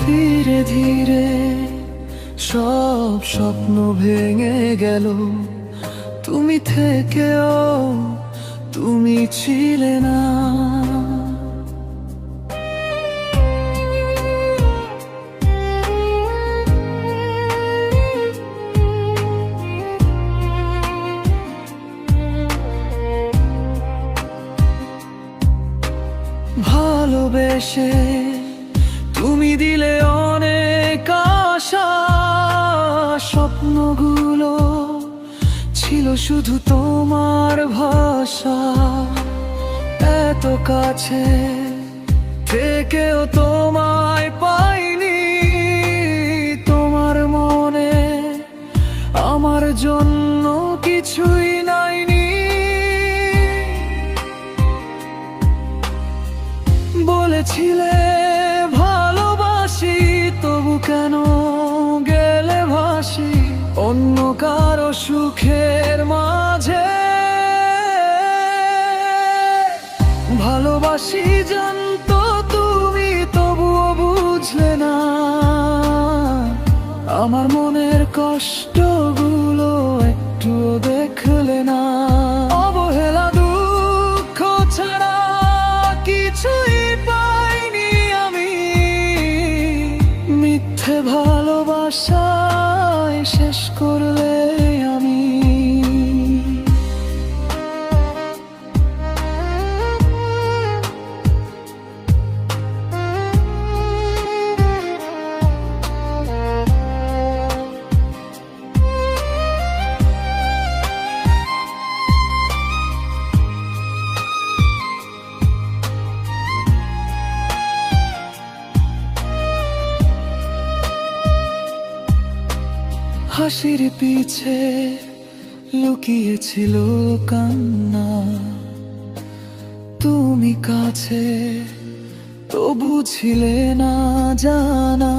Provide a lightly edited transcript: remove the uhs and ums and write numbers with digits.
ধীরে ধীরে সব স্বপ্ন ভেঙে গেল, তুমি থেকেও তুমি ছিলে না। ভালোবেসে তুমি দিলে অনেক আশা, স্বপ্নগুলো ছিল শুধু তোমার ভাষা। এত কাছে থেকেও তোমায় পাইনি, তোমার মনে আমার জন্য কিছুই নাইনি। বলেছিলে ভালোবাসি, তবু কেন গেলে ভাসি অন্য কারো সুখের মাঝে। ভালোবাসি জানতো তুমি, তবুও বুঝলে না আমার মনের কষ্টগুলো একটুও দেখলে না। অবহেলা দুঃখ ছাড়া কিছুই পাইনি আমি, মিথ্যে ভালোবাসায় শেষ করলে আমি। হাসির পিছে লুকিয়েছিল কান্না, তুমি কাছে তো বুঝলে না জানা।